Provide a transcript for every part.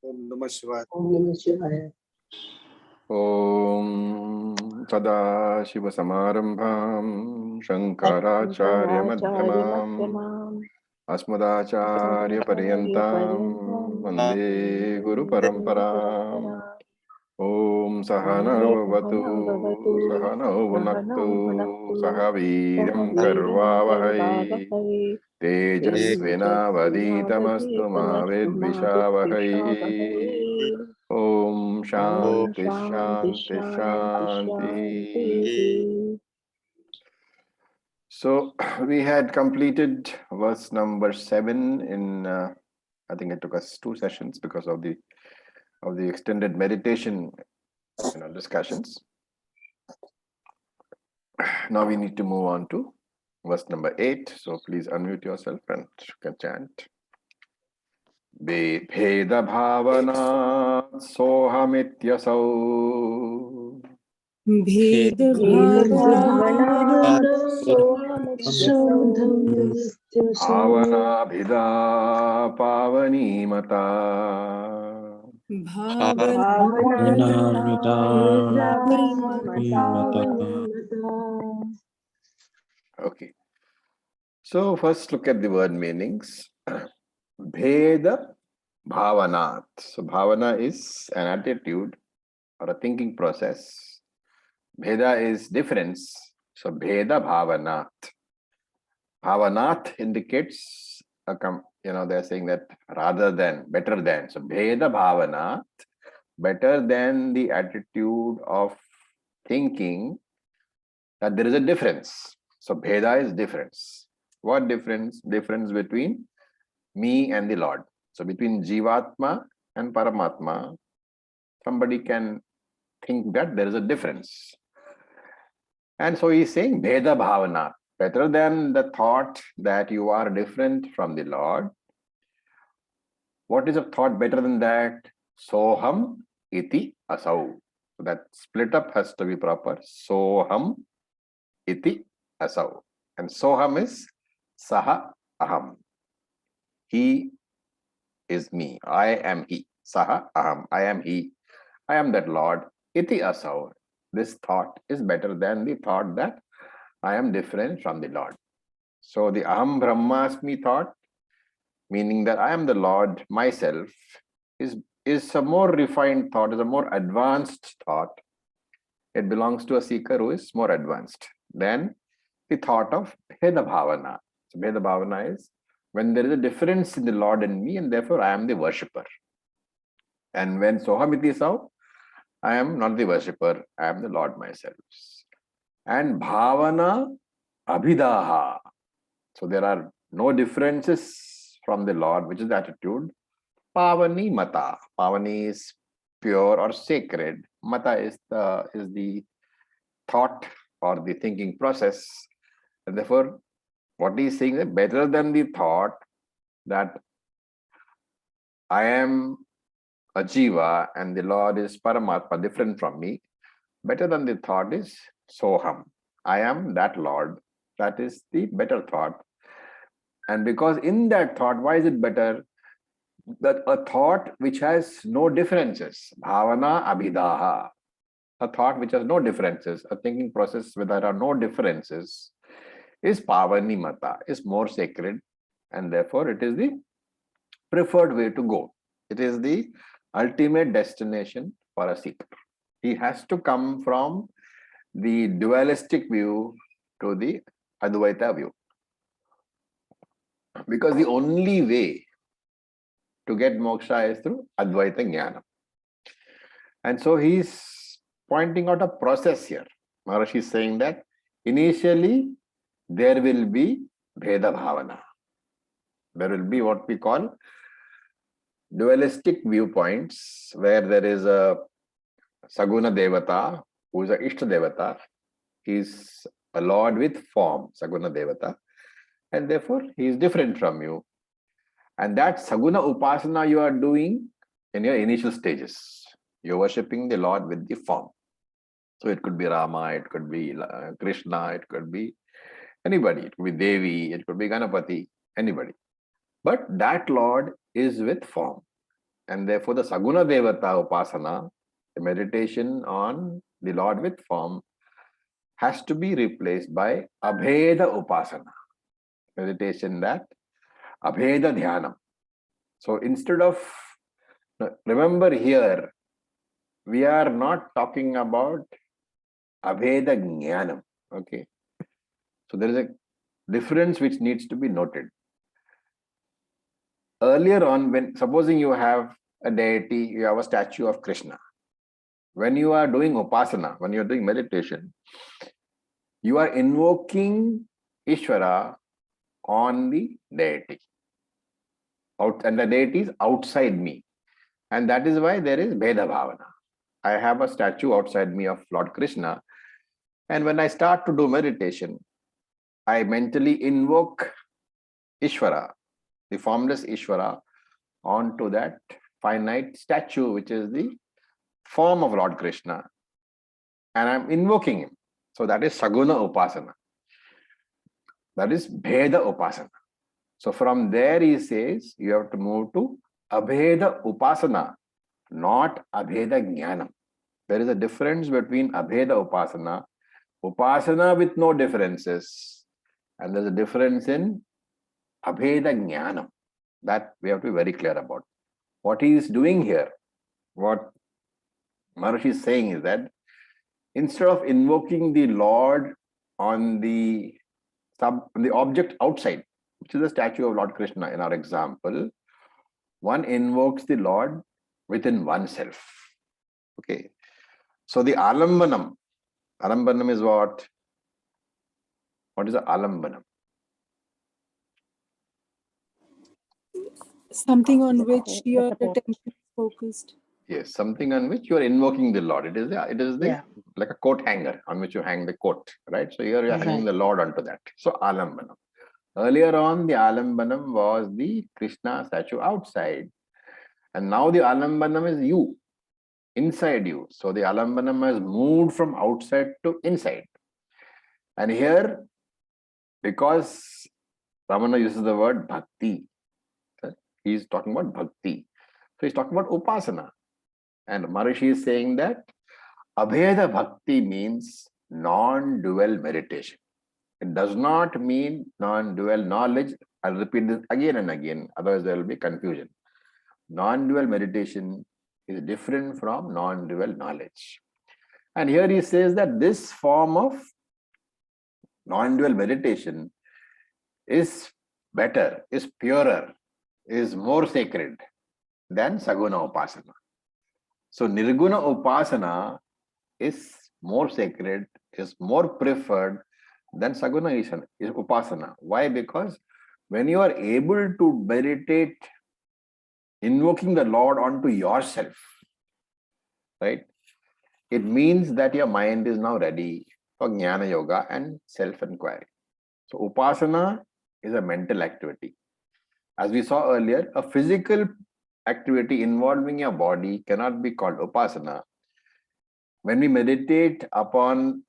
Om Namah Shivaya. Om Namah Shivaya. Om Sada Shiva Samarambham Shankaracharya Madhyamam Asmadacharya Paryantam Vande Guru Paramparam. Om Sahana Bhavatu Sahana Bhunaktu Sahaviryam Karvavahai Tejasvina Vaditamastu Ma Vidvishavahai. Om Shanti Shanti Shanti. So we had completed verse number 7 in I think it took us 2 sessions because of the extended meditation discussions. Now we need to move on to verse number 8. So please unmute yourself and you can chant. Bheda bhavana sohamityasau bhavana bhida pavani mata. Okay. So first look at the word meanings. Bheda bhavanat. So bhavana is an attitude or a thinking process. Bheda is difference. So bheda bhavanat. Bhavanat indicates they're saying that rather than, better than. So bheda bhavanat, better than the attitude of thinking that there is a difference. So bheda is difference. What difference? Difference between me and the Lord. So between Jivatma and Paramatma, somebody can think that there is a difference. And so he's saying Bheda Bhavana, better than the thought that you are different from the Lord. What is a thought better than that? Soham iti asau. So that split up has to be proper. Soham iti asau. And Soham is Saha Aham. He is me. I am he. Saha Aham. I am he. I am that Lord. Iti asau. This thought is better than the thought that I am different from the Lord. So the Aham Brahmasmi thought, meaning that I am the Lord myself, is a more refined thought, is a more advanced thought. It belongs to a seeker who is more advanced than the thought of Bheda Bhavana. So Bheda Bhavana is when there is a difference in the Lord and me, and therefore I am the worshipper. And when Sohamiti Sau, I am not the worshipper, I am the Lord myself. And Bhavana Abhidaha. So there are no differences from the Lord, which is the attitude. Pavani Mata. Pavani is pure or sacred. Mata is the thought or the thinking process. And therefore, what he is saying is better than the thought that I am a Jiva and the Lord is Paramatma, different from me. Better than the thought is Soham. I am that Lord. That is the better thought. And because in that thought, why is it better? That a thought which has no differences. Bhavana Abhidaha. A thought which has no differences, a thinking process where there are no differences, is Pavani Mata, is more sacred, and therefore it is the preferred way to go. It is the ultimate destination for a seeker. He has to come from the dualistic view to the Advaita view. Because the only way to get moksha is through Advaita Jnana. And so he's pointing out a process here. Maharishi is saying that initially there will be Bheda Bhavana. There will be what we call dualistic viewpoints where there is a Saguna Devata who is a Ishta Devata. He is a Lord with form, Saguna Devata. And therefore he is different from you. And that Saguna Upasana you are doing in your initial stages. You're worshipping the Lord with the form. So it could be Rama, it could be Krishna, it could be anybody, it could be Devi, it could be Ganapati, anybody. But that Lord is with form. And therefore the Saguna Devata Upasana, the meditation on the Lord with form, has to be replaced by Abheda Upasana, meditation that Abheda Dhyanam. So instead of, remember here, we are not talking about Abheda Jnanam. Okay. So there is a difference which needs to be noted. Earlier on, when supposing you have a deity, you have a statue of Krishna. When you are doing upasana, when you are doing meditation, you are invoking Ishvara on the deity. And the deity is outside me. And that is why there is Bheda Bhavana. I have a statue outside me of Lord Krishna. And when I start to do meditation, I mentally invoke Ishvara, the formless Ishvara, onto that finite statue, which is the form of Lord Krishna. And I'm invoking him. So that is Saguna Upasana. That is Bheda Upasana. So from there he says, you have to move to Abheda Upasana, not Abheda Jnanam. There is a difference between Abheda Upasana, Upasana with no differences, and there's a difference in Abheda Jnanam. That we have to be very clear about. What he is doing here, what Maharishi is saying is that instead of invoking the Lord on the object outside, which is the statue of Lord Krishna in our example, one invokes the Lord within oneself. Okay. So the alambanam is what? What is the alambanam? Something on which your attention is focused. Yes, something on which you are invoking the Lord. It is like a coat hanger on which you hang the coat, right? So here you are hanging the Lord onto that. So alambanam. Earlier on, the alambanam was the Krishna statue outside. And now the alambanam is you, inside you. So the alambanam has moved from outside to inside. And here, because Ramana uses the word bhakti, he is talking about bhakti. So he's talking about upasana. And Maharishi is saying that Abheda Bhakti means non-dual meditation. It does not mean non-dual knowledge. I'll repeat this again and again, otherwise there will be confusion. Non-dual meditation is different from non-dual knowledge. And here he says that this form of non-dual meditation is better, is purer, is more sacred than Saguna Upasana. So Nirguna Upasana is more sacred, is more preferred than Saguna Upasana. Why? Because when you are able to meditate, invoking the Lord onto yourself, right? It means that your mind is now ready for Jnana Yoga and self-inquiry. So Upasana is a mental activity. As we saw earlier, a physical activity involving your body cannot be called Upasana. When we meditate upon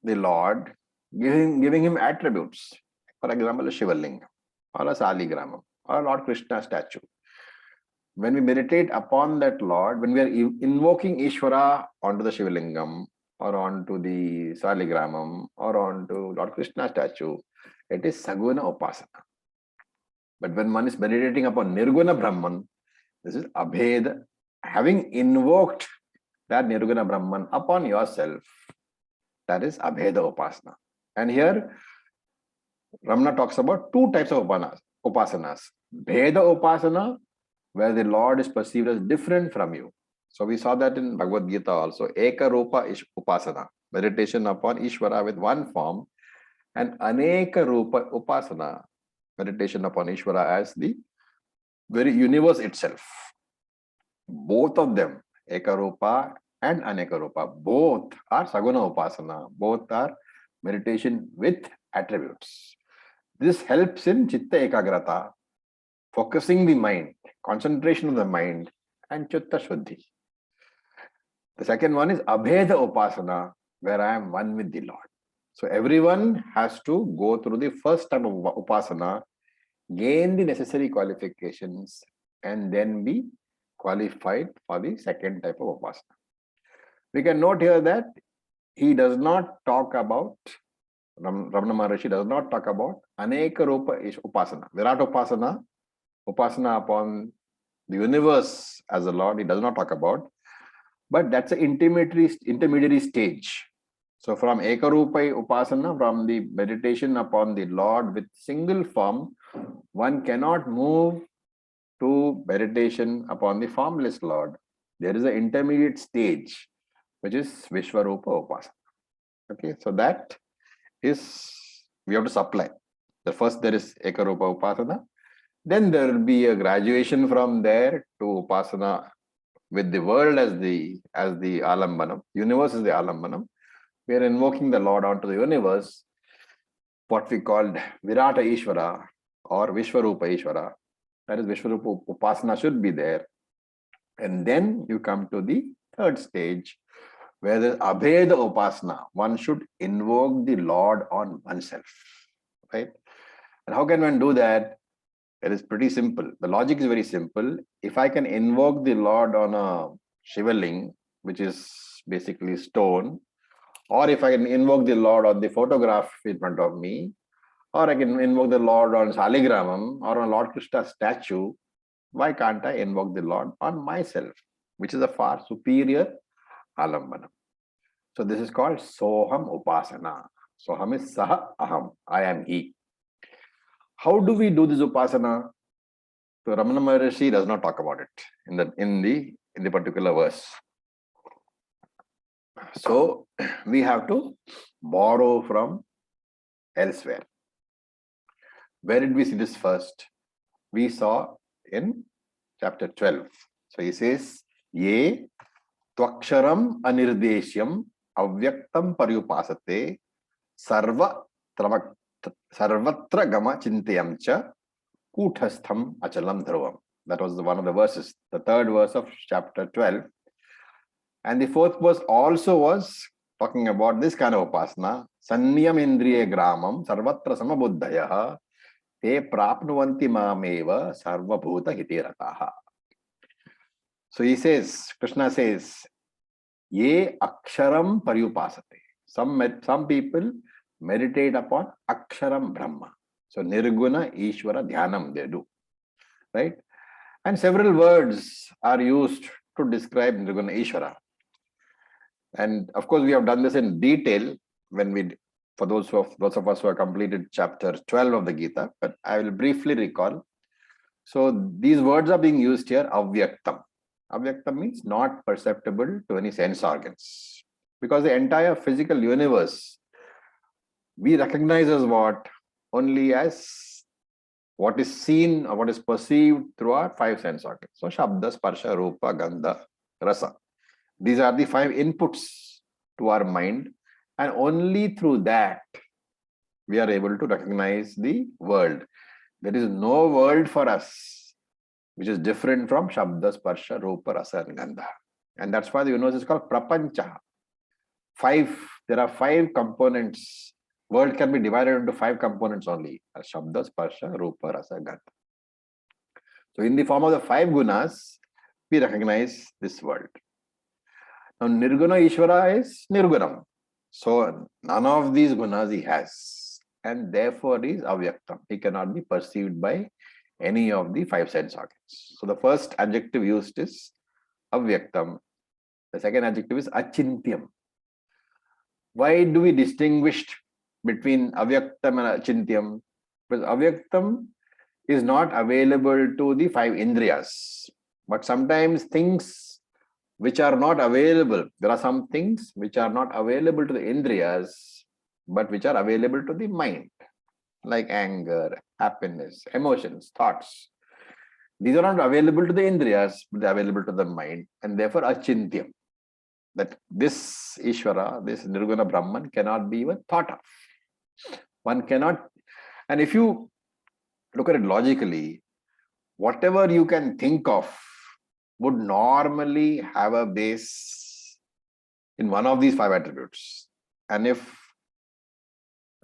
the Lord, giving him attributes, for example, a Shivalingam or a Saligramam or a Lord Krishna statue. When we meditate upon that Lord, when we are invoking Ishvara onto the Shivalingam or onto the Saligramam or onto Lord Krishna statue, it is Saguna Upasana. But when one is meditating upon Nirguna Brahman, this is Abheda. Having invoked that Nirguna Brahman upon yourself, that is Abheda Upasana. And here, Ramana talks about two types of upasanas. Bheda Upasana, where the Lord is perceived as different from you. So we saw that in Bhagavad Gita also. Eka Rupa Upasana, meditation upon Ishvara with one form, and Aneka Rupa Upasana, meditation upon Ishvara as the very universe itself. Both of them, Eka Rupa and Aneka Rupa, both are Saguna Upasana, both are meditation with attributes. This helps in Chitta Ekagrata, focusing the mind, concentration of the mind, and Chitta Shuddhi. The second one is Abheda Upasana, where I am one with the Lord. So everyone has to go through the first type of Upasana, gain the necessary qualifications, and then be qualified for the second type of upasana. We can note here that he does not talk about, Ramana Maharshi does not talk about Aneka Rupa Upasana. Virat Upasana upon the universe as a Lord, he does not talk about. But that's an intermediary stage. So from Ekarupa Upasana, from the meditation upon the Lord with single form, one cannot move to meditation upon the formless Lord. There is an intermediate stage, which is Vishwarupa Upasana. Okay, so that is, we have to supply. The first there is Ekarupa Upasana. Then there will be a graduation from there to Upasana with the world as the Alambanam. Universe is the Alambanam. We are invoking the Lord onto the universe, what we called Virata Ishvara or Vishwarupa Ishvara. That is Vishwarupa Upasana should be there. And then you come to the third stage, where the Abheda Upasana, one should invoke the Lord on oneself. Right? And how can one do that? It is pretty simple. The logic is very simple. If I can invoke the Lord on a Shivaling, which is basically stone, or if I can invoke the Lord on the photograph in front of me, or I can invoke the Lord on Saligramam or on Lord Krishna statue, why can't I invoke the Lord on myself, which is a far superior Alambanam. So this is called Soham Upasana. Soham is Saha Aham. I am He. How do we do this Upasana? So Ramana Maharshi does not talk about it in the particular verse. So we have to borrow from elsewhere. Where did we see this first? We saw in chapter 12. So he says, Ye tvaksharam anirdeshyam avyaktam paryupasate sarvatra gama chintayam cha kuthastham achalam dhruvam. That was one of the verses, the third verse of chapter 12. And the fourth verse also was talking about this kind of upasana. Sanyam indriya gramam sarvatra samabuddhaya te prapnuvanti mameva sarvabhuta hitirataha. So he says, Krishna says, Ye aksharam paryupasate. Some people meditate upon aksharam Brahma. So nirguna Ishvara dhyanam they do. Right? And several words are used to describe nirguna Ishvara. And of course, we have done this in detail for those of us who have completed chapter 12 of the Gita, but I will briefly recall. So these words are being used here, avyaktam. Avyaktam means not perceptible to any sense organs. Because the entire physical universe, we recognize as what? Only as what is seen or what is perceived through our five sense organs. So Shabda, Sparsha, Rupa, Gandha, Rasa. These are the five inputs to our mind, and only through that we are able to recognize the world. There is no world for us which is different from Shabda, Sparsha, Rupa, Rasa and Gandha. And that's why the universe is called Prapancha. There are five components. World can be divided into five components only. Shabda, Sparsha, Rupa, Rasa, Gandha. So in the form of the five gunas, we recognize this world. Now, Nirguna Ishvara is Nirgunam. So, none of these gunas he has. And therefore, he is avyaktam. He cannot be perceived by any of the five sense organs. So, the first adjective used is avyaktam. The second adjective is achintyam. Why do we distinguish between avyaktam and achintyam? Because avyaktam is not available to the five indriyas. But sometimes things which are not available. There are some things which are not available to the indriyas, but which are available to the mind, like anger, happiness, emotions, thoughts. These are not available to the indriyas, but they are available to the mind, and therefore achintyam. That this Ishvara, this Nirguna Brahman cannot be even thought of. One cannot, and if you look at it logically, whatever you can think of would normally have a base in one of these five attributes. And if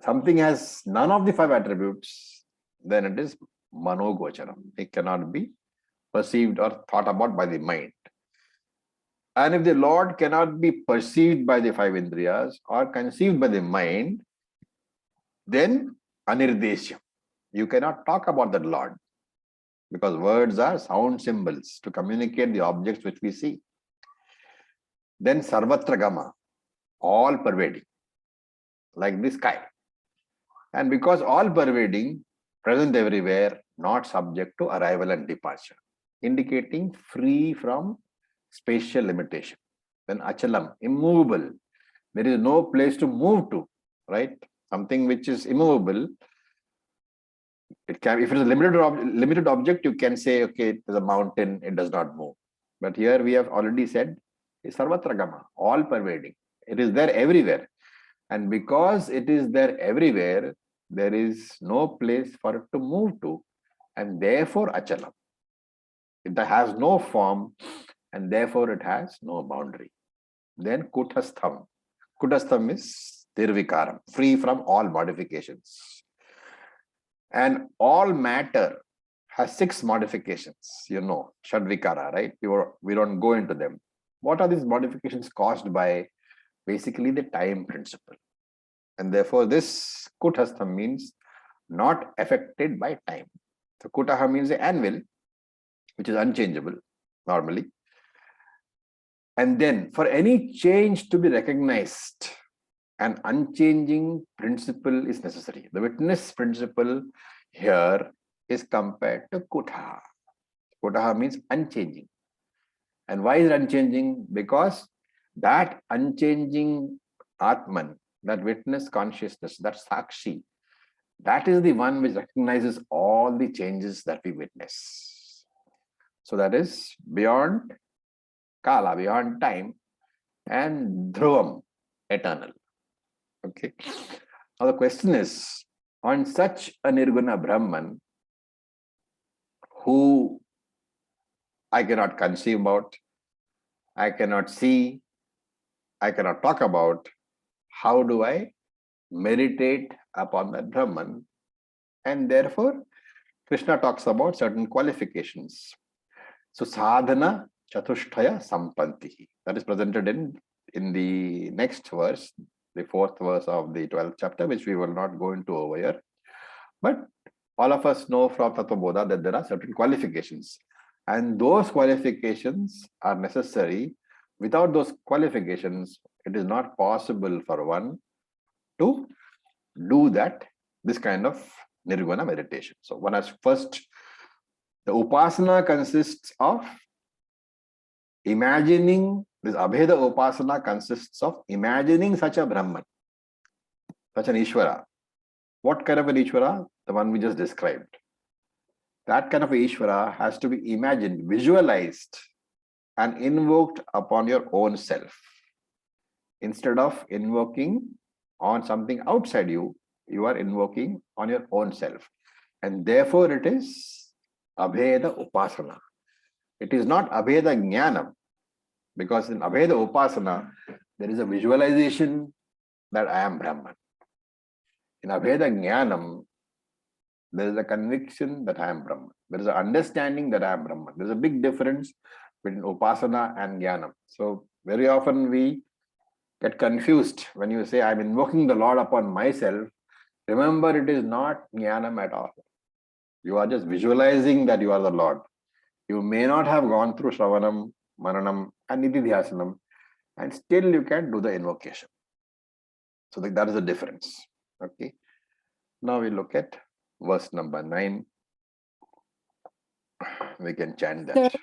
something has none of the five attributes, then it is manogocharam. It cannot be perceived or thought about by the mind. And if the Lord cannot be perceived by the five indriyas or conceived by the mind, then anirdeshyam. You cannot talk about that Lord, because words are sound symbols to communicate the objects which we see. Then sarvatra gama, all pervading, like the sky. And because all pervading, present everywhere, not subject to arrival and departure, indicating free from spatial limitation. Then achalam, immovable. There is no place to move to, right? Something which is immovable. It can, if it is a limited object, you can say, okay, it is a mountain, it does not move. But here we have already said, is sarvatra gama, all pervading. It is there everywhere. And because it is there everywhere, there is no place for it to move to, and therefore achalam. It has no form, and therefore it has no boundary. Then kutastham. Kutastham is nirvikaram, free from all modifications. And all matter has 6 modifications, Shadvikara, right? We don't go into them. What are these modifications caused by? Basically the time principle. And therefore this kutastham means not affected by time. So kutaha means the anvil, which is unchangeable normally. And then for any change to be recognized, an unchanging principle is necessary. The witness principle here is compared to kutaha. Kutaha means unchanging. And why is it unchanging? Because that unchanging Atman, that witness consciousness, that Sakshi, that is the one which recognizes all the changes that we witness. So that is beyond Kala, beyond time, and Dhruvam, eternal. Okay. Now the question is, on such a Nirguna Brahman, who I cannot conceive about, I cannot see, I cannot talk about, how do I meditate upon that Brahman? And therefore, Krishna talks about certain qualifications. So sadhana chatushtaya sampantihi. That is presented in the next verse, the 4th verse of the 12th chapter, which we will not go into over here. But all of us know from Tattva Bodha that there are certain qualifications. And those qualifications are necessary. Without those qualifications, it is not possible for one to do this kind of nirvana meditation. So one has first, the upasana consists of imagining, this abheda upasana consists of imagining such a Brahman, such an Ishvara. What kind of an Ishvara? The one we just described. That kind of Ishvara has to be imagined, visualized, and invoked upon your own self. Instead of invoking on something outside you, you are invoking on your own self. And therefore it is abheda upasana. It is not abheda jnanam, because in abheda upasana, there is a visualization that I am Brahman. In abheda jnanam, there is a conviction that I am Brahman. There is an understanding that I am Brahman. There is a big difference between upasana and jnanam. So very often we get confused when you say, I'm invoking the Lord upon myself. Remember, it is not jnanam at all. You are just visualizing that you are the Lord. You may not have gone through Shravanam, Mananam, and Nididhyasanam, and still you can do the invocation. So that is the difference. Okay. Now we look at verse number 9. We can chant that.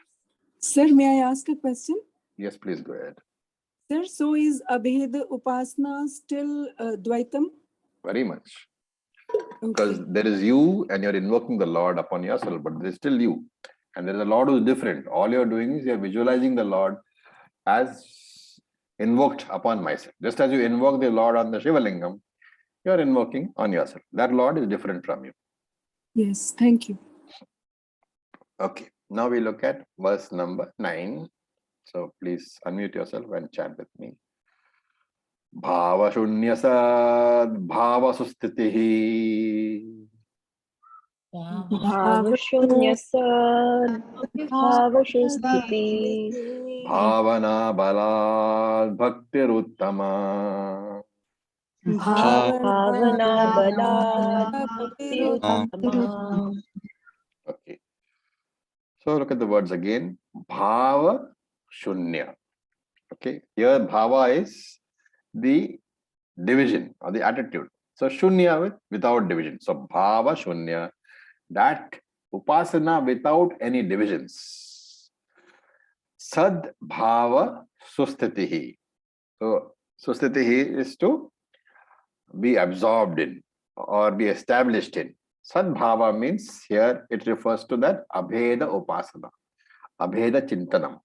Sir, may I ask a question? Yes, please go ahead. Sir, so is Abheda Upasana still Dvaitam? Very much. Okay. Because there is you and you're invoking the Lord upon yourself, but there is still you. And there is a Lord who is different. All you're doing is you're visualizing the Lord as invoked upon myself. Just as you invoke the Lord on the Shivalingam, you're invoking on yourself. That Lord is different from you. Yes, thank you. Okay, now we look at verse number 9. So please unmute yourself and chant with me. Bhava shunyasad bhava sustitihi भावशून्यस्य भावशु स्थिति Bhavana balad bhaktiruttama. भावना बलात् भक्तिरुत्तमा. Okay. So look at the words again. Bhava shunya. Okay. Here bhava is the division or the attitude. So shunya without division. So bhava shunya. That upasana without any divisions. Sad bhava sustitihi. So sustitihi is to be absorbed in or be established in. Sadbhava means here it refers to that abheda upasana, abheda chintanam,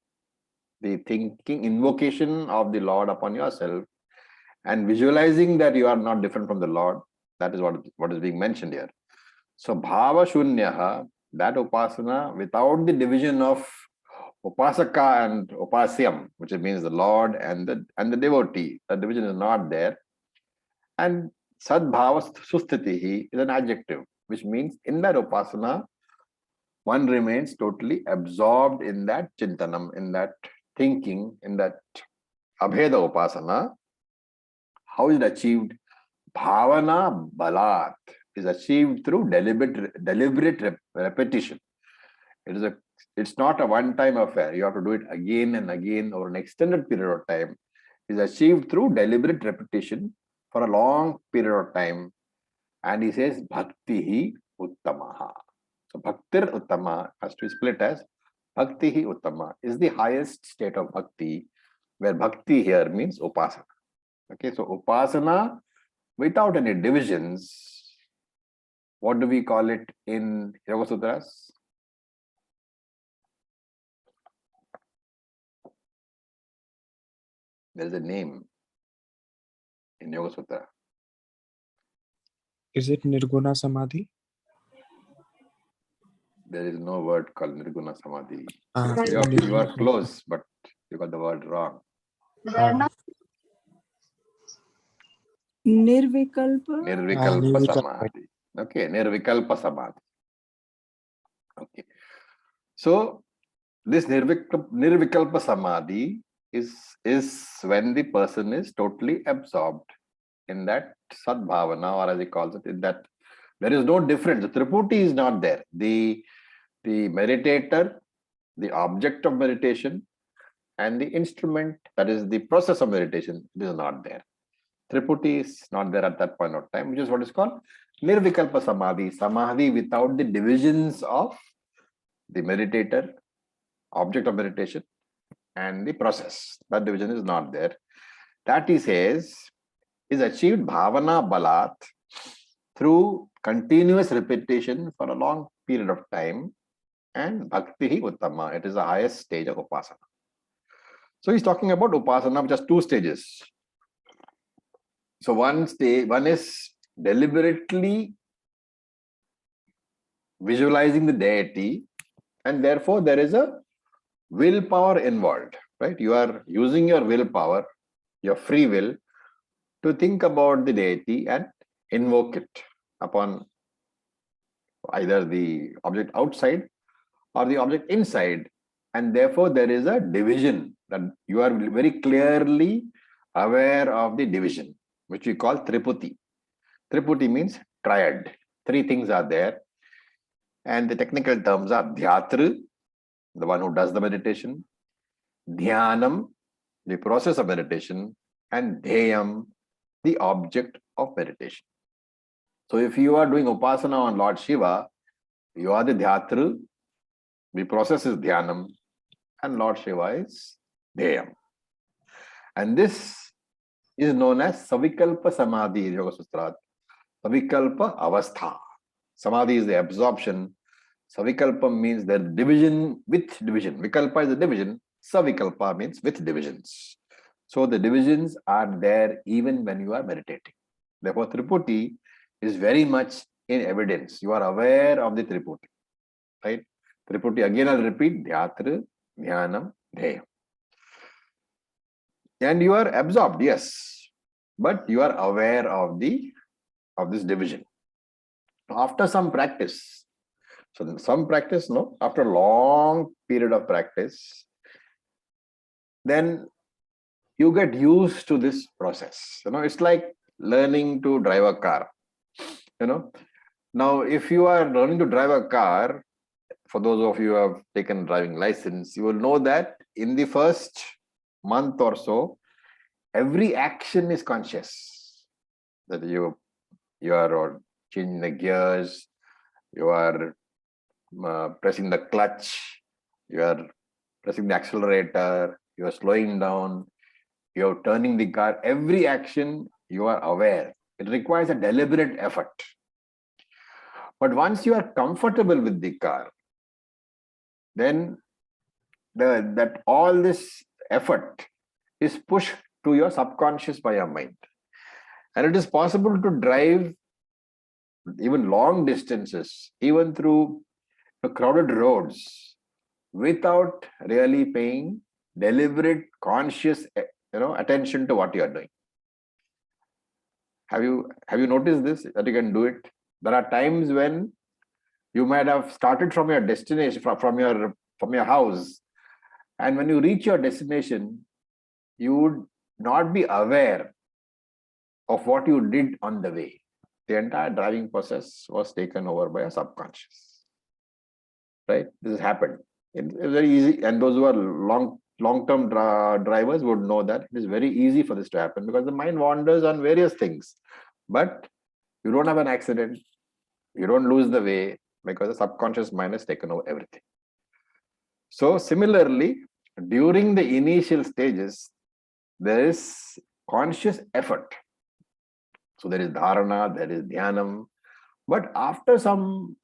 the thinking, invocation of the Lord upon yourself and visualizing that you are not different from the Lord. That is what is being mentioned here. So bhava shunyaha, that upasana without the division of upasaka and upasyam, which means the Lord and the devotee. The division is not there. And sadbhava sustitihi is an adjective, which means in that upasana, one remains totally absorbed in that chintanam, in that thinking, in that abheda upasana. How is it achieved? Bhavana balat is achieved through deliberate repetition. It's not a one-time affair. You have to do it again and again over an extended period of time. It is achieved through deliberate repetition for a long period of time. And he says, Bhaktihi Uttamaha. So Bhaktir Uttama has to be split as Bhaktihi Uttama is the highest state of Bhakti, where Bhakti here means Upasana. Okay, so Upasana without any divisions. What do we call it in Yoga Sutras? There is a name in Yoga Sutra. Is it Nirguna Samadhi? There is no word called Nirguna Samadhi. Uh, You are close, but you got the word wrong. Nirvikalpa. Nirvikalpa Samadhi. Okay, Nirvikalpa Samadhi. Okay. So this Nirvikalpa Samadhi is when the person is totally absorbed in that Sadbhavana, or as he calls it, in that there is no difference. The Triputi is not there. The meditator, the object of meditation, and the instrument, that is the process of meditation, it is not there. Triputi is not there at that point of time, which is what is called Nirvikalpa Samadhi. Samadhi without the divisions of the meditator, object of meditation, and the process. That division is not there. That he says is achieved bhavana balat through continuous repetition for a long period of time, and bhakti uttama. It is the highest stage of upasana. So he's talking about upasana of just two stages. So one is deliberately visualizing the deity, and therefore there is a willpower involved, right? You are using your willpower, your free will, to think about the deity and invoke it upon either the object outside or the object inside. And therefore there is a division, that you are very clearly aware of the division, which we call Triputi. Triputi means triad. Three things are there. And the technical terms are Dhyatru, the one who does the meditation, Dhyanam, the process of meditation, and Dheyam, the object of meditation. So if you are doing Upasana on Lord Shiva, you are the Dhyatru, the process is Dhyanam, and Lord Shiva is Dheyam. And this is known as Savikalpa Samadhi in Yoga Sutra. Savikalpa Avastha. Samadhi is the absorption. Savikalpa means the division with division. Vikalpa is the division. Savikalpa means with divisions. So the divisions are there even when you are meditating. Therefore, Triputi is very much in evidence. You are aware of the Triputi, right? Triputi, again I'll repeat, Dhyatru, Dhyanam, Dheyam. And you are absorbed, yes, but you are aware of this division. After some practice, So some practice, no, after a long period of practice, then you get used to this process. It's like learning to drive a car. Now, if you are learning to drive a car, for those of you who have taken driving license, you will know that in the first month or so, every action is conscious. That you are changing the gears, you are pressing the clutch, you are pressing the accelerator, you are slowing down, you are turning the car. Every action you are aware. It requires a deliberate effort. But once you are comfortable with the car, then that all this effort is pushed to your subconscious by your mind. And it is possible to drive even long distances, even through crowded roads, without really paying deliberate, conscious, attention to what you are doing. Have you noticed this, that you can do it? There are times when you might have started from your destination, from your house, and when you reach your destination, you would not be aware of what you did on the way. The entire driving process was taken over by a subconscious. Right? This has happened. It's very easy, and those who are long-term drivers would know that it is very easy for this to happen because the mind wanders on various things. But you don't have an accident, you don't lose the way because the subconscious mind has taken over everything. So similarly, during the initial stages, there is conscious effort. So there is dharana, there is dhyanam. But after some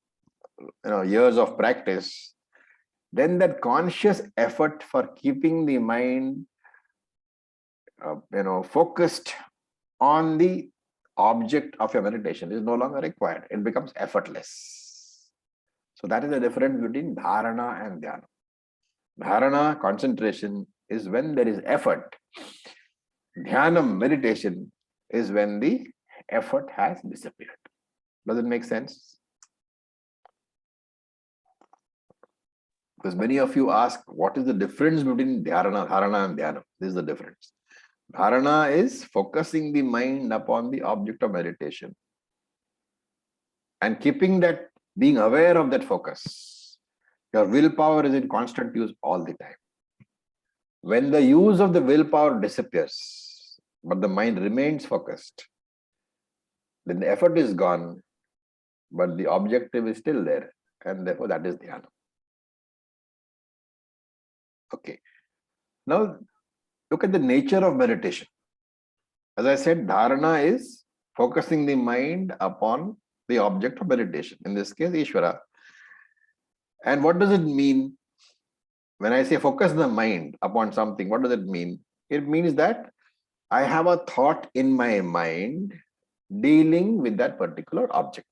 years of practice, then that conscious effort for keeping the mind focused on the object of your meditation is no longer required. It becomes effortless. So that is the difference between dharana and dhyana. Dharana, concentration, is when there is effort. Dhyanam, meditation, is when the effort has disappeared. Does it make sense? Because many of you ask, what is the difference between dharana and dhyana? This is the difference. Dharana is focusing the mind upon the object of meditation and keeping that, being aware of that focus. Your willpower is in constant use all the time. When the use of the willpower disappears, but the mind remains focused, then the effort is gone, but the objective is still there, and therefore that is dhyana. Okay. Now, look at the nature of meditation. As I said, dharana is focusing the mind upon the object of meditation, in this case, Easwara. And what does it mean? When I say focus the mind upon something, what does it mean? It means that I have a thought in my mind dealing with that particular object.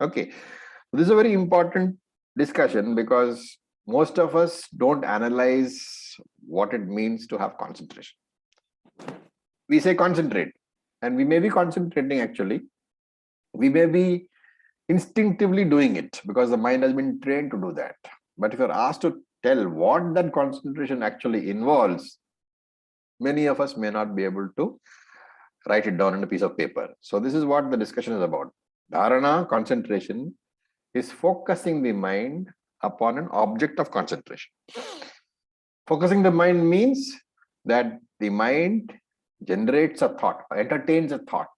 Okay. This is a very important discussion because most of us don't analyze what it means to have concentration. We say concentrate, and we may be concentrating actually. We may be instinctively doing it because the mind has been trained to do that. But if you're asked to tell what that concentration actually involves, many of us may not be able to write it down on a piece of paper. So this is what the discussion is about. Dharana, concentration, is focusing the mind upon an object of concentration. Focusing the mind means that the mind generates a thought, entertains a thought,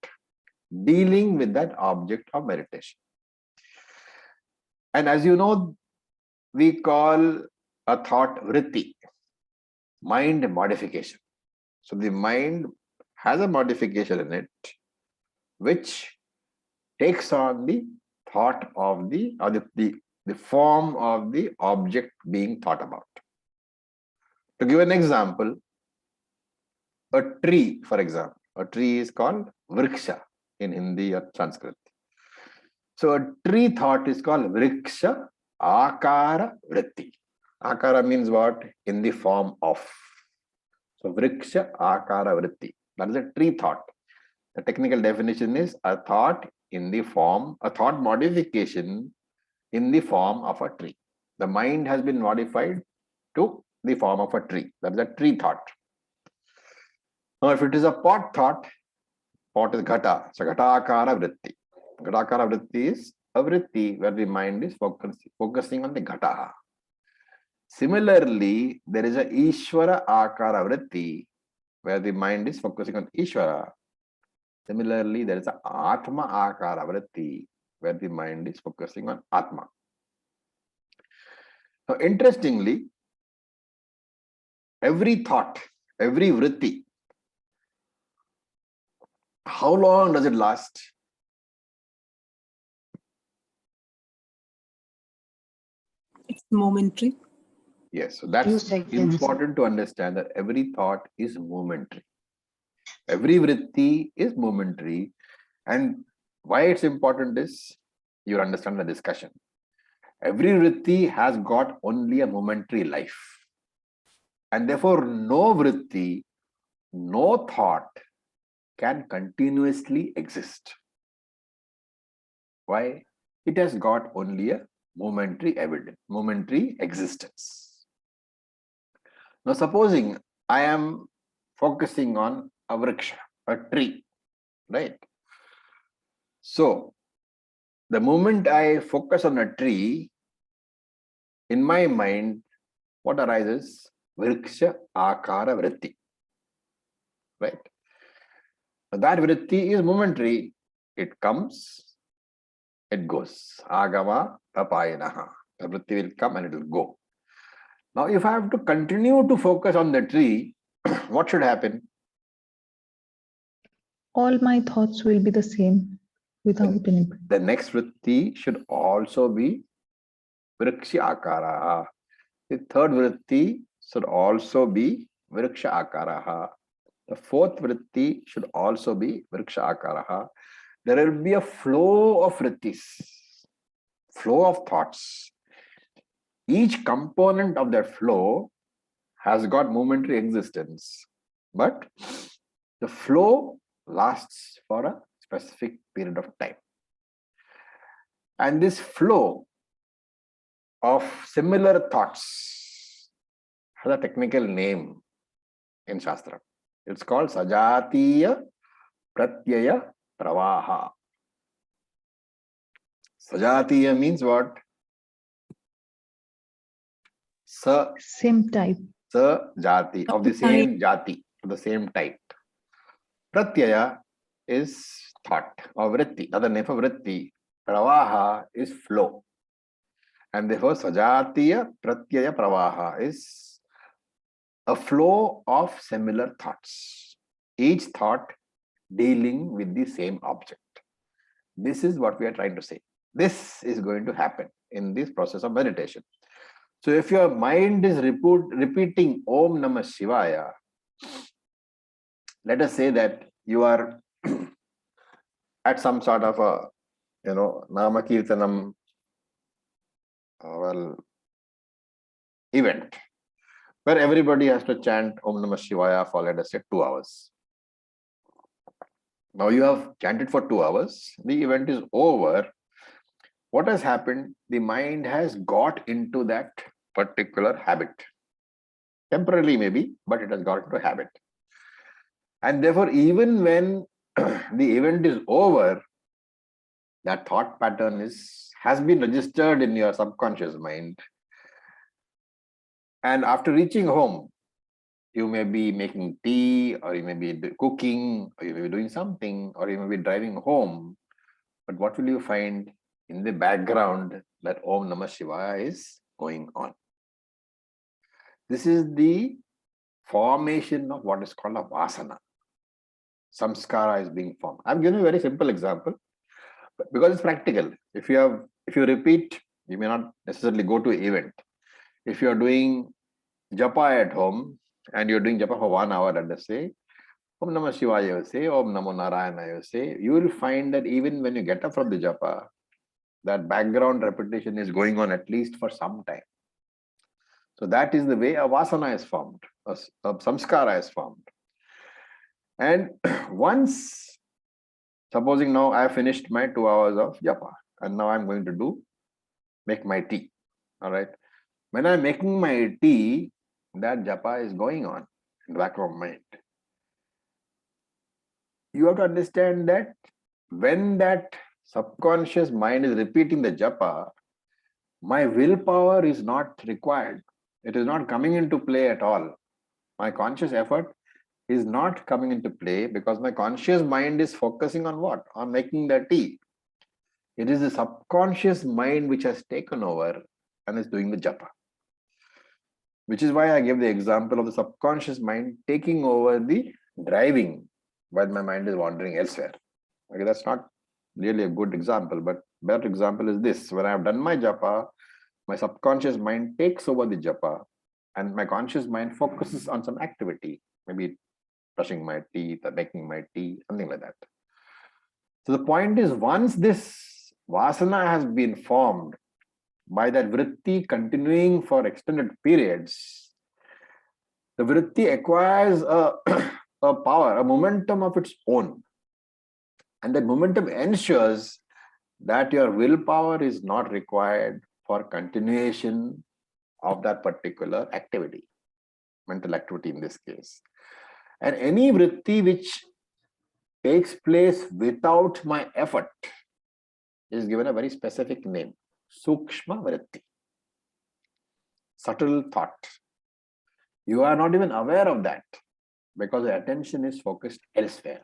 dealing with that object of meditation. And as you know, we call a thought vritti, mind modification. So the mind has a modification in it, which takes on the thought of the form of the object being thought about. To give an example, a tree, for example, a tree is called vriksha in Hindi or Sanskrit. So a tree thought is called vriksha akara vritti. Akara means what? In the form of. So vriksha akara vritti. That is a tree thought. The technical definition is a thought in the form, a thought modification in the form of a tree. The mind has been modified to the form of a tree. That is a tree thought. Now, if it is a pot thought, pot is ghata. So ghatakara vritti. Ghatakara vritti is a vritti where the mind is focusing on the ghata. Similarly, there is a Ishvara akara vritti where the mind is focusing on Ishvara. Similarly, there is a Atma akara vritti where the mind is focusing on Atma. Now, interestingly, every thought, every vritti, how long does it last? It's momentary. Yes, so Few that's seconds. important to understand that every thought is momentary. Every vritti is momentary. And why it's important is you understand the discussion. Every vritti has got only a momentary life. And therefore, no vritti, no thought can continuously exist. Why? It has got only a momentary evidence, momentary existence. Now, supposing I am focusing on a vriksha, a tree, right? So, the moment I focus on a tree, in my mind, what arises? Vriksha akara vritti, right? That vritti is momentary. It comes, it goes. Agama tapayanaha. The vritti will come and it will go. Now, if I have to continue to focus on the tree, what should happen? All my thoughts will be the same without any. The next vritti should also be vriksha akara. The third vritti should also be vriksha akara. The fourth vritti should also be vriksha akara. There will be a flow of vrittis, flow of thoughts. Each component of that flow has got momentary existence, but the flow lasts for a specific period of time. And this flow of similar thoughts has a technical name in Shastra. It's called Sajatiya Pratyaya Pravaha. Sajatiya means what? Same type. Jati, of the same jati, of the same type. Pratyaya is thought or vritti, another name for vritti. Pravaha is flow. And therefore, Sajatiya Pratyaya Pravaha is a flow of similar thoughts. Each thought dealing with the same object. This is what we are trying to say. This is going to happen in this process of meditation. So if your mind is repeating Om Namah Shivaya, let us say that you are at some sort of a, Nama Kirtanam event where everybody has to chant Om Namah Shivaya for, let us say, 2 hours. Now you have chanted for 2 hours, the event is over. What has happened? The mind has got into that particular habit. Temporarily maybe, but it has got into a habit. And therefore, even when the event is over, that thought pattern has been registered in your subconscious mind. And after reaching home, you may be making tea, or you may be cooking, or you may be doing something, or you may be driving home. But what will you find in the background? That Om Namah Shivaya is going on. This is the formation of what is called a vasana. Samskara is being formed. I'm giving you a very simple example, but because it's practical. If you repeat, you may not necessarily go to an event. If you are doing japa at home and you're doing japa for 1 hour, let us say, Om Namah Shivaya, you say, Om Namo Narayana, you say, you will find that even when you get up from the japa, that background repetition is going on at least for some time. So that is the way a vasana is formed, a samskara is formed. And once, supposing now I have finished my 2 hours of japa, and now I'm going to do make my tea. All right. When I'm making my tea, that japa is going on in the back of my mind. You have to understand that when that subconscious mind is repeating the japa, my willpower is not required. It is not coming into play at all. My conscious effort is not coming into play because my conscious mind is focusing on what? On making the tea. It is the subconscious mind which has taken over and is doing the japa. Which is why I gave the example of the subconscious mind taking over the driving while my mind is wandering elsewhere. Okay, that's not really a good example, but better example is this. When I have done my japa, my subconscious mind takes over the japa and my conscious mind focuses on some activity, maybe brushing my teeth or making my tea, something like that. So the point is, once this vasana has been formed by that vritti continuing for extended periods, the vritti acquires a power, a momentum of its own. And that momentum ensures that your willpower is not required for continuation of that particular activity, mental activity in this case. And any vritti which takes place without my effort is given a very specific name, Sukshma Vritti, subtle thought. You are not even aware of that because the attention is focused elsewhere.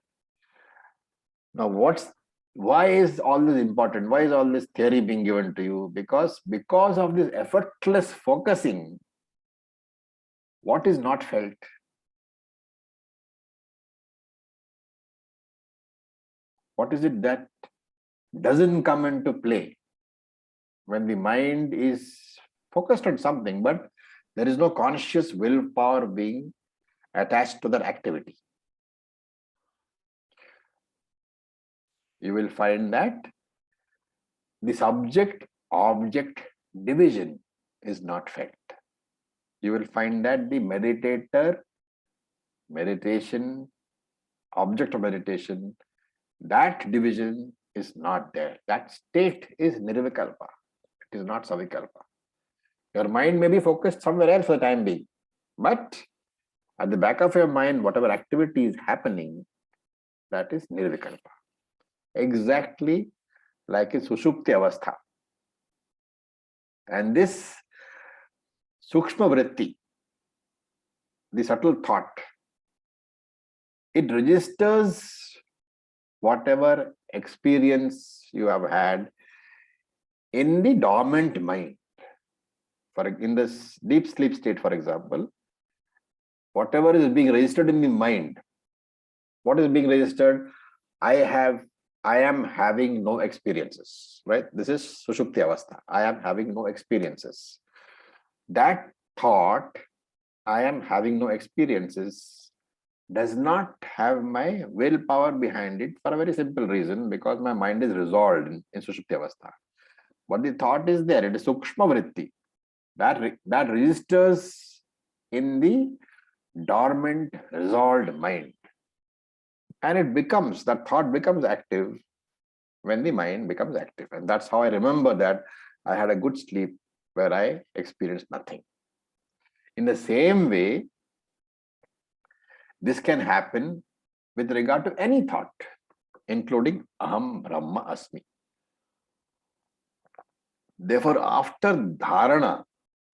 Now, why is all this important? Why is all this theory being given to you? Because of this effortless focusing, what is not felt? What is it that doesn't come into play when the mind is focused on something, but there is no conscious willpower being attached to that activity? You will find that the subject-object division is not felt. You will find that the meditator, meditation, object of meditation, that division is not there. That state is Nirvikalpa. It is not Savikalpa. Your mind may be focused somewhere else for the time being, but at the back of your mind, whatever activity is happening, that is Nirvikalpa. Exactly like in Sushupti Avastha. And this Sukshma Vritti, the subtle thought, it registers whatever experience you have had in the dormant mind. In this deep sleep state, for example, whatever is being registered in the mind, what is being registered? I am having no experiences, right? This is Sushupti Avastha. I am having no experiences. That thought, I am having no experiences, does not have my willpower behind it for a very simple reason, because my mind is resolved in Sushupti Avastha. But the thought is there, it is Sukshma Vritti. That registers in the dormant, resolved mind. And that thought becomes active when the mind becomes active. And that's how I remember that I had a good sleep where I experienced nothing. In the same way, this can happen with regard to any thought, including Aham Brahma Asmi. Therefore, after dharana,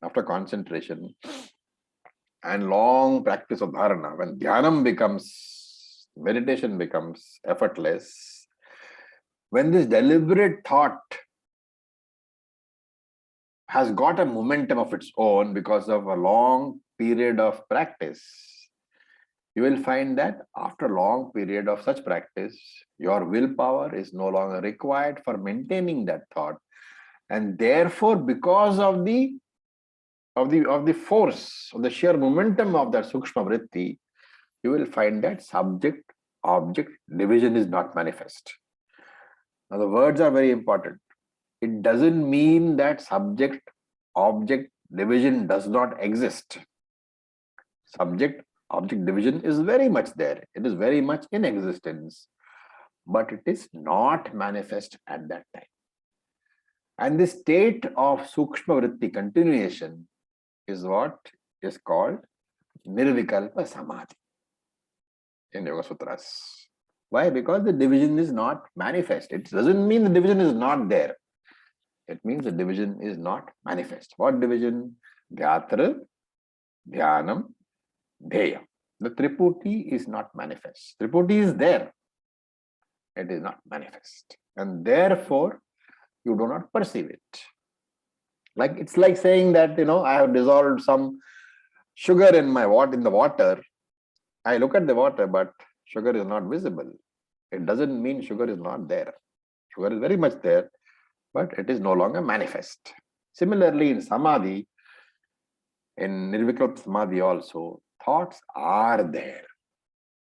after concentration and long practice of dharana, when dhyanam becomes, meditation becomes effortless, when this deliberate thought has got a momentum of its own because of a long period of practice, you will find that after a long period of such practice, your willpower is no longer required for maintaining that thought. And therefore, because of the force, of the sheer momentum of that Sukshma Vritti, you will find that subject-object division is not manifest. Now, the words are very important. It doesn't mean that subject-object division does not exist. Subject-object division is very much there. It is very much in existence, but it is not manifest at that time. And this state of Sukshma Vritti continuation is what is called Nirvikalpa Samadhi in Yoga Sutras. Why? Because the division is not manifest. It doesn't mean the division is not there. It means the division is not manifest. What division? Dhyatra, Dhyanam, Dheya. The Triputi is not manifest. Triputi is there. It is not manifest. And therefore, you do not perceive it. Like it's like saying that, I have dissolved some sugar in the water. I look at the water, but sugar is not visible. It doesn't mean sugar is not there. Sugar is very much there, but it is no longer manifest. Similarly, in Samadhi, in Nirvikalpa Samadhi also, thoughts are there,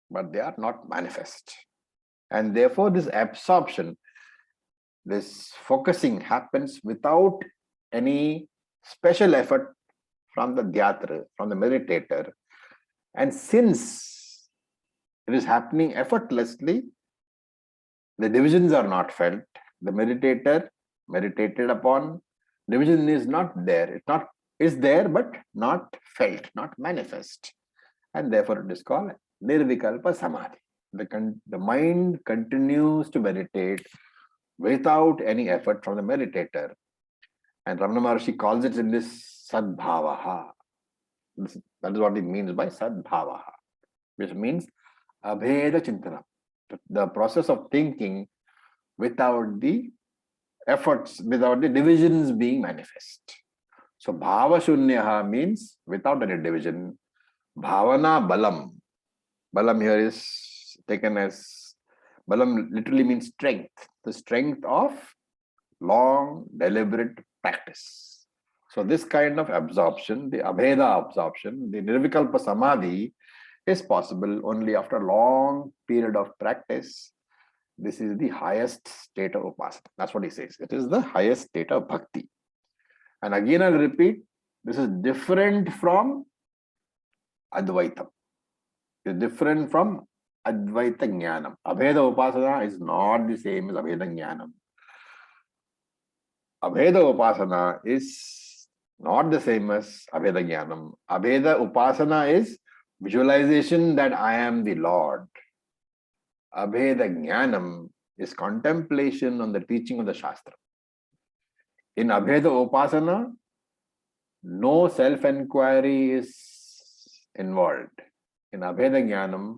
but they are not manifest. And therefore, this absorption, this focusing happens without any special effort from the dhyatra, from the meditator. And since it is happening effortlessly, the divisions are not felt. The meditator meditated upon, division is not there. Is there, but not felt, not manifest. And therefore it is called Nirvikalpa Samadhi. The mind continues to meditate without any effort from the meditator. And Ramana Maharshi calls it in this Sadbhavaha. That is what it means by Sadbhavaha, which means Abheda Chintana. The process of thinking without the efforts, without the divisions being manifest. So Bhava Shunyaha means without any division. Bhavana Balam. Balam here is taken as, Balam literally means strength. The strength of long, deliberate practice. So this kind of absorption, the Abheda absorption, the Nirvikalpa Samadhi is possible only after a long period of practice. This is the highest state of upasana. That's what he says. It is the highest state of bhakti. And again, I'll repeat, this is different from Advaitam. It's different from Advaita Jnanam. Abheda Upasana is not the same as Abheda Jnanam. Abheda Upasana is not the same as Abheda Jnanam. Abheda Upasana is visualization that I am the Lord. Abheda Jnanam is contemplation on the teaching of the Shastra. In Abheda Upasana, no self-inquiry is involved. In Abheda Jnanam,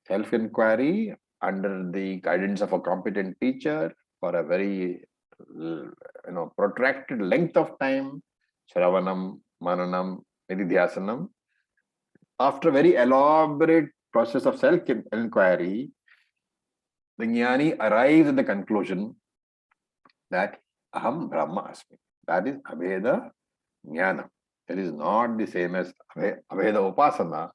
self-inquiry under the guidance of a competent teacher for a very protracted length of time, Shravanam, Mananam, Nididhyasanam, after a very elaborate process of self-inquiry, the Jnani arrives at the conclusion that Aham Brahma Asmi. That is Abheda Jnana. It is not the same as Abheda Upasana.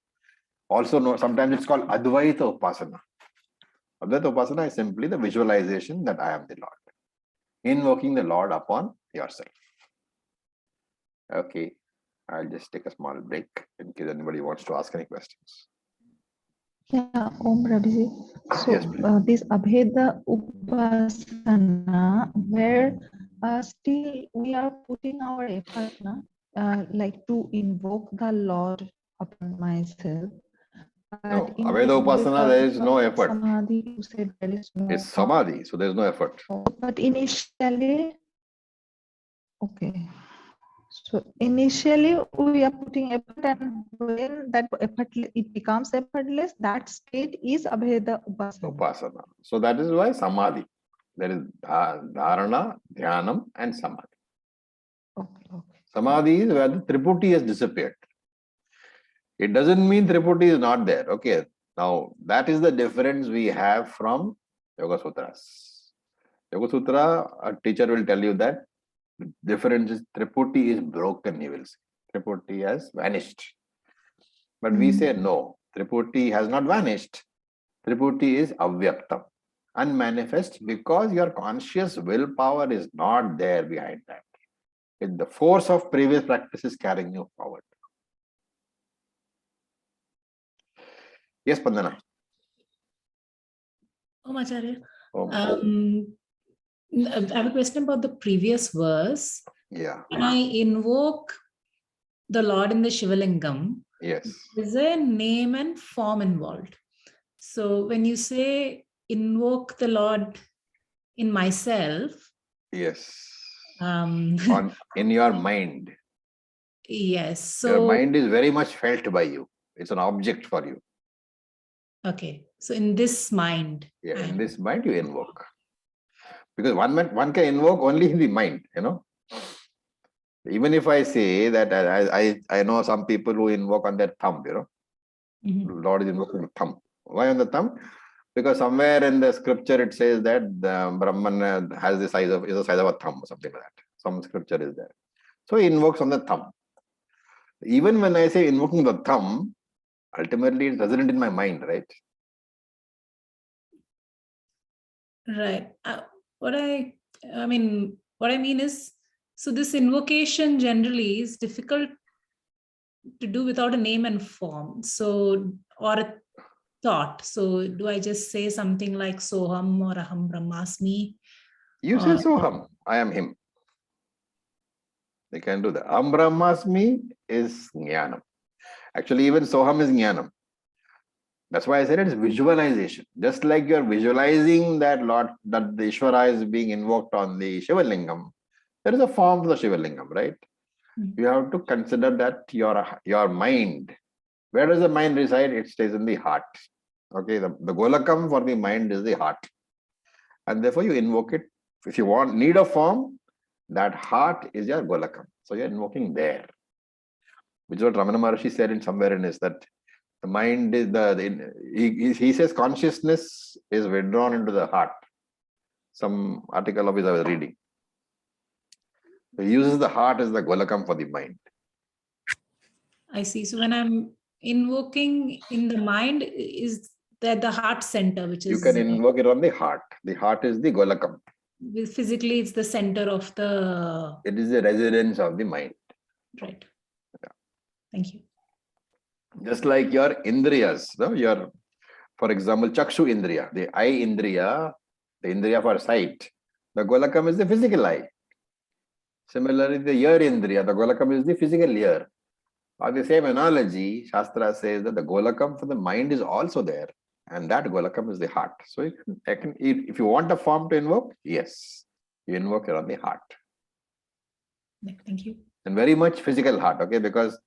Also, sometimes it's called Advaita Upasana. Advaita Upasana is simply the visualization that I am the Lord. Invoking the Lord upon yourself. Okay, I'll just take a small break in case anybody wants to ask any questions. Yeah, Om Ravi. So Yes, please. this Abheda Upasana, where still we are putting our effort, like to invoke the Lord upon myself. No, But in Aveda Upasana, there is no Nirvikalpa effort. Samadhi, you said there is no. It's Samadhi, so there is no effort. But initially, okay. So initially we are putting effort, and when that effort it becomes effortless, that state is Abheda Upasana. Upasana. So that is why Samadhi. There is Dharana, Dhyanam, and Samadhi. Okay, okay. Samadhi is where the Triputi has disappeared. It doesn't mean Triputi is not there. Okay. Now, that is the difference we have from Yoga Sutras. Yoga Sutra, a teacher will tell you that the difference is Triputi is broken, he will say. Triputi has vanished. But we say no, Triputi has not vanished. Triputi is avyaktam, unmanifest, because your conscious willpower is not there behind that. It's the force of previous practices carrying you forward. Yes, Pandana. Om Acharya. Om. I have a question about the previous verse. Yeah. When I invoke the Lord in the Shivalingam, Yes. there's a name and form involved. So when you say invoke the Lord in myself, Yes. um, In your mind. yes. Your So, mind is very much felt by you. It's an object for you. okay. So in this mind. Yeah, in this mind you invoke. Because one can invoke only in the mind, you know. Even if I say that I know some people who invoke on their thumb, you know. Mhm. Lord is invoking the thumb. Why on the thumb? Because somewhere in the scripture it says that the Brahman has the size of a thumb or something like that. Some scripture is there. So he invokes on the thumb. Even when I say invoking the thumb, ultimately it's resident in my mind, right? Right. What I mean is, so this invocation generally is difficult to do without a name and form. So, or a thought. So do I just say something like Soham or Aham Brahmasmi? You say Soham, I am him. They can do that. Aham Brahmasmi is Jnanam. Actually, even Soham is Jnanam. That's why I said it's visualization. Just like you're visualizing that Lord, that the Ishvara is being invoked on the Shiva Lingam, there is a form for the Shiva Lingam, right? You have to consider that your mind. Where does the mind reside? It stays in the heart. Okay, the Golakam for the mind is the heart. And therefore you invoke it. If you need a form, that heart is your Golakam. So you're invoking there. Which is what Ramana Maharshi said in somewhere in his that the mind is he says consciousness is withdrawn into the heart. Some article of his I was reading. So he uses the heart as the Golakam for the mind. I see. So when I'm invoking in the mind, is that the heart center, which You is can invoke it on the heart. The heart is the Golakam. physically it's the center of the. It is the residence of the mind. Right. Thank you. Just like your indriyas, no? For example, Chakshu Indriya, the eye Indriya, the Indriya for sight. The Golakam is the physical eye. Similarly, the ear Indriya, the Golakam is the physical ear. On the same analogy, Shastra says that the Golakam for the mind is also there. And that Golakam is the heart. So if you want a form to invoke, yes, you invoke it on the heart. Thank you. And very much physical heart, okay? Because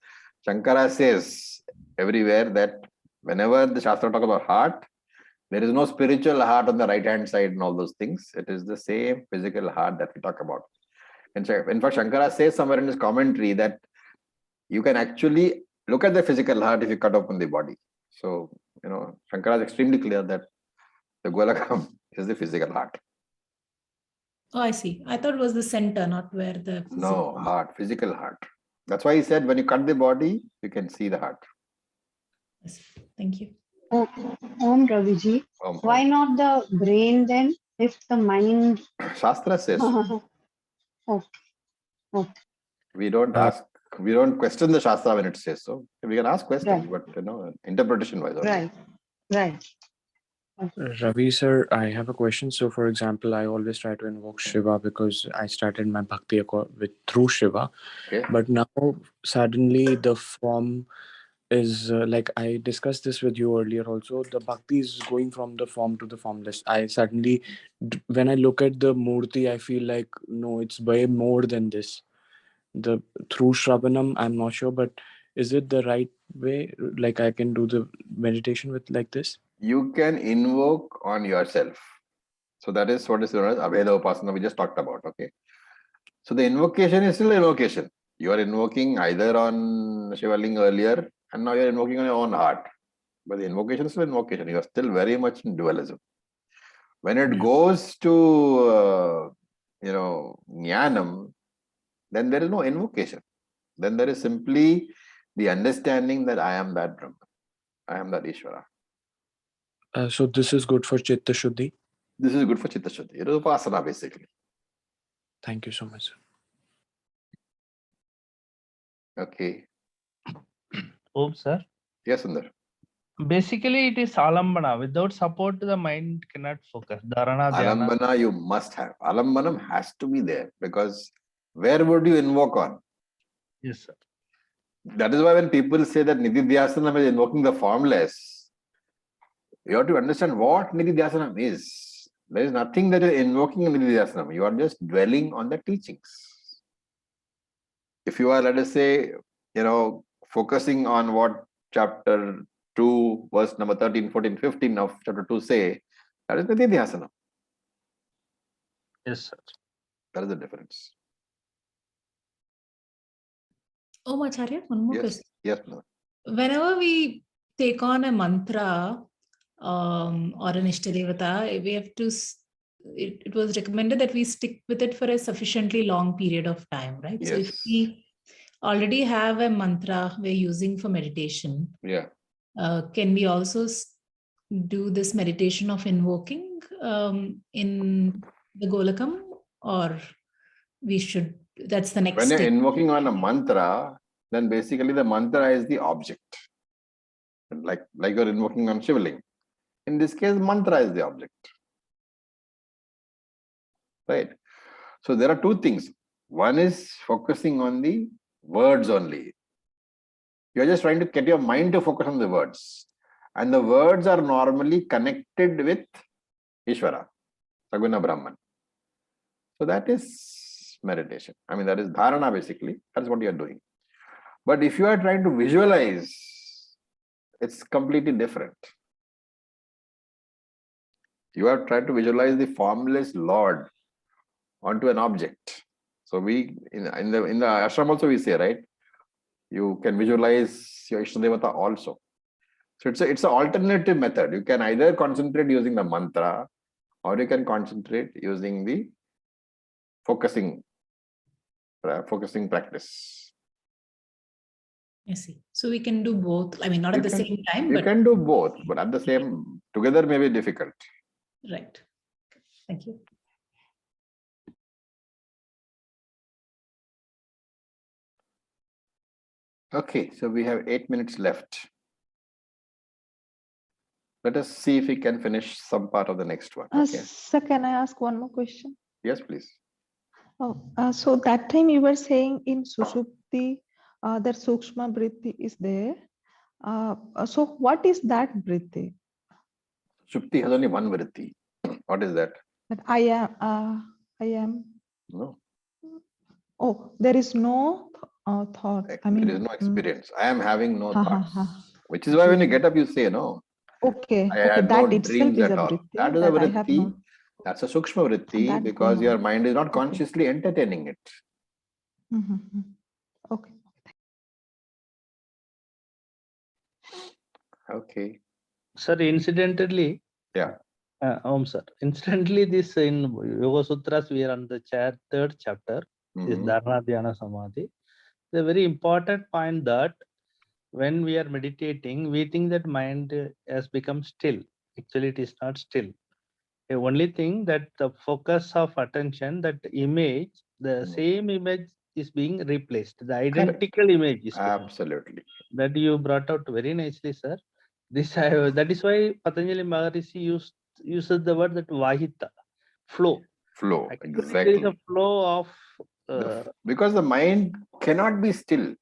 Shankara says everywhere that whenever the Shastra talk about heart, there is no spiritual heart on the right-hand side and all those things. It is the same physical heart that we talk about. In fact, Shankara says somewhere in his commentary that you can actually look at the physical heart if you cut open the body. So, Shankara is extremely clear that the Golakam is the physical heart. Oh, I see. I thought it was the center, not where the. No, heart, physical heart. That's why he said when you cut the body, you can see the heart. Yes. Thank you. Om Raviji. Why not the brain then? If the mind. Shastra says. Okay. We don't question the Shastra when it says so. We can ask questions, but interpretation wise. Right. Ravi sir, I have a question. So, for example, I always try to invoke Shiva because I started my bhakti through Shiva. Okay. But now, suddenly, the form is like I discussed this with you earlier also. The bhakti is going from the form to the formless. I suddenly, when I look at the murti, I feel like, no, it's way more than this. Through Shravanam, I'm not sure, but is it the right way? Like I can do the meditation with like this? You can invoke on yourself. So that is what is known as Abheda Upasana we just talked about. Okay. So the invocation is still invocation. You are invoking either on Shivaling earlier and now you are invoking on your own heart. But the invocation is still invocation. You are still very much in dualism. When it goes to, Jnanam, then there is no invocation. Then there is simply the understanding that I am that Brahman. I am that Ishvara. So this is good for Chitta Shuddhi? This is good for Chitta Shuddhi. It is Upasana basically. Thank you so much, sir. Okay. Om sir. Yes, Sundar. Basically, it is alambana. Without support, the mind cannot focus. Dharana, dhyana. Alambana you must have. Alambanam has to be there, because where would you invoke on? Yes, sir. That is why when people say that Nididhyasanam is invoking the formless, you have to understand what Nididhyasanam is. There is nothing that is invoking in Nididhyasanam. You are just dwelling on the teachings. If you are, let us say, focusing on what chapter 2, verse number 13, 14, 15 of chapter 2 say, that is Nididhyasanam. Yes, sir. That is the difference. Oh, Acharya, one more Yes, question. yes, brother. Whenever we take on a mantra or an Ishtadevata, we have to, it was recommended that we stick with it for a sufficiently long period of time, right? Yes. So if we already have a mantra we're using for meditation, Yeah. can we also do this meditation of invoking in the Golakam, or we should, that's the next When you're step? invoking on a mantra, then basically the mantra is the object. Like you're invoking on Shivaling. In this case, mantra is the object. Right? So there are two things. One is focusing on the words only. You're just trying to get your mind to focus on the words. And the words are normally connected with Ishvara, Saguna Brahman. So that is meditation. I mean, that is dharana basically. That's what you're doing. But if you are trying to visualize, it's completely different. You are trying to visualize the formless Lord onto an object. So we in the ashram also we say, right? You can visualize your Ishtadevata also. So it's an alternative method. You can either concentrate using the mantra, or you can concentrate using the focusing practice. I see. So we can do both. I mean, not at the same time, You but can do both, but at the same together may be difficult. right. Thank you. Okay, so we have 8 minutes left. Let us see if we can finish some part of the next one. Okay. Sir, can I ask one more question? Yes, please. Oh, so that time you were saying in Sushupti, that Sukshma Vritti is there. So what is that Vritti? Shupti has only one vritti. What is that? That I am. No. Oh, there is no thought. I mean, there is no experience. I am having no Ha, ha, thoughts. ha. Which is why when you get up, you say, no, Okay, I okay, had that no itself dreams is a at all. vritti. That is a That I have vritti. no. That's a sukshma vritti, That because no. your mind is not consciously entertaining it. Mm-hmm. Okay. Okay. Sir, incidentally. Yeah. Sir. Incidentally, this in Yoga Sutras, we are on the third chapter, is Dharana Dhyana Samadhi. The very important point that when we are meditating, we think that mind has become still. Actually, it is not still. The only thing that the focus of attention, that image, the same image is being replaced. The identical image is absolutely that you brought out very nicely, sir. That is why Patanjali Maharishi uses the word that Vahita, flow. Flow. Actually, Exactly. there is a flow of because the mind cannot be still.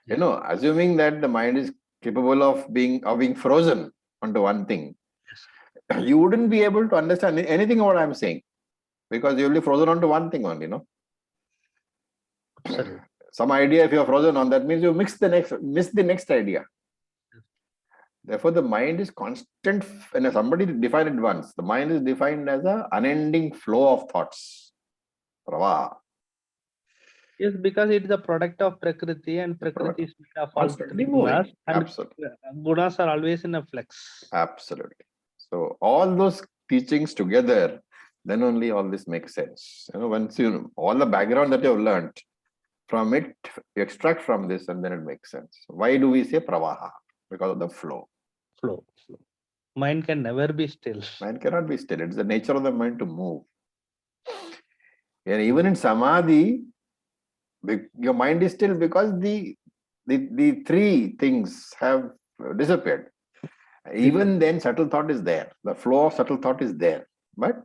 You know, assuming that the mind is capable of being frozen onto one thing, you wouldn't be able to understand anything what I'm saying, because you'll be frozen onto one thing only, Absolutely. Some idea, if you're frozen on, that means you miss the next idea. Therefore, the mind is constant. When somebody defined it once, the mind is defined as an unending flow of thoughts. Pravaha. Yes, because it is a product of Prakriti, and Prakriti is made of all three gunas, and gunas are always in a flux. Absolutely. So all those teachings together, then only all this makes sense. Once all the background that you have learned, from it, you extract from this, and then it makes sense. Why do we say pravaha? Because of the flow. Flow. Mind can never be still. Mind cannot be still. It's the nature of the mind to move. And even in samadhi, your mind is still because the three things have disappeared. Even then, subtle thought is there. The flow of subtle thought is there, but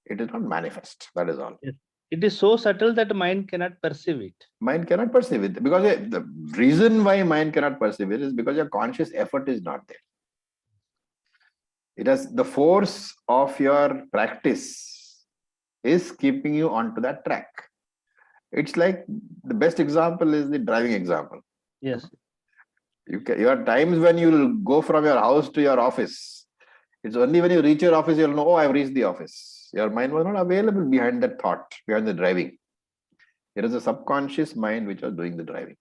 it is not manifest. That is all. Yes. It is so subtle that the mind cannot perceive it. Mind cannot perceive it, because the reason why mind cannot perceive it is because your conscious effort is not there. It has the force of your practice is keeping you onto that track. It's like the best example is the driving example. Yes. You have times when you will go from your house to your office. It's only when you reach your office, you'll know, oh, I've reached the office. Your mind was not available behind that thought, behind the driving. It is a subconscious mind which was doing the driving.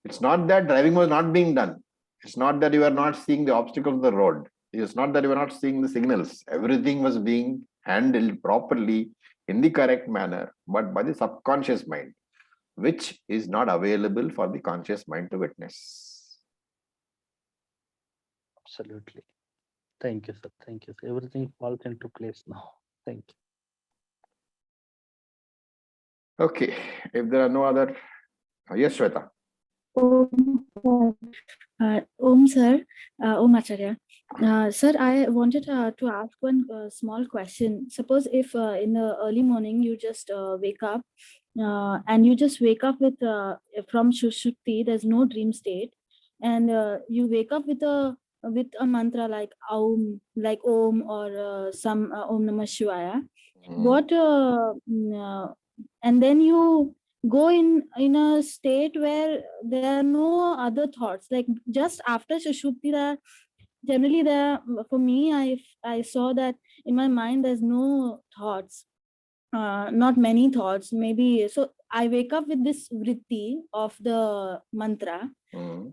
It's not that driving was not being done. It's not that you are not seeing the obstacles of the road. It's not that you are not seeing the signals. Everything was being handled properly in the correct manner, but by the subconscious mind, which is not available for the conscious mind to witness. Absolutely. Thank you, sir. Thank you. Everything falls into place now. Thank you. Okay, if there are no other, yes, Shweta. Om sir, Om Acharya. Sir, I wanted to ask one small question. Suppose if in the early morning you just wake up and you just wake up with from Shushukti, there's no dream state, and you wake up with a mantra like Om, or some Om Namah Shivaya. What and then you go in a state where there are no other thoughts, like just after Sushupti, generally there, for me, I saw that in my mind there's no thoughts, not many thoughts, maybe. So I wake up with this vritti of the mantra.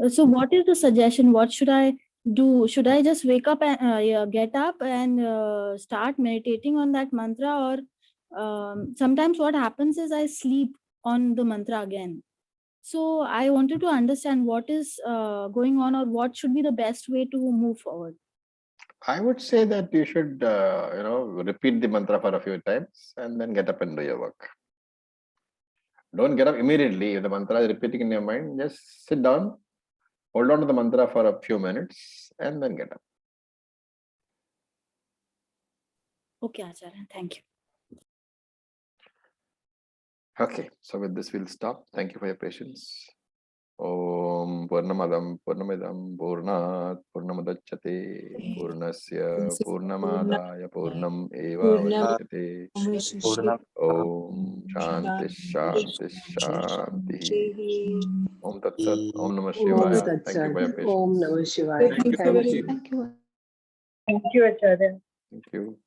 So what is the suggestion? What should I do? Should I just wake up and get up and start meditating on that mantra, or sometimes what happens is I sleep on the mantra again. So I wanted to understand what is going on, or what should be the best way to move forward. I would say that you should, repeat the mantra for a few times and then get up and do your work. Don't get up immediately. If the mantra is repeating in your mind, just sit down, hold on to the mantra for a few minutes, and then get up. Okay, Acharya. Thank you. Okay, so with this we'll stop. Thank you for your patience. Om Purnamadam Purnamidam Purnat Purnamadachyate Purnasya Purnamadaya Purnam Eva Vashyate. Om Shanti Shanti Shanti. Om Tat Sat. Om Namah Shivaya. Thank you for your patience. Om Namah Shivaya. Thank you. Thank you. Thank you, Acharya. Thank you.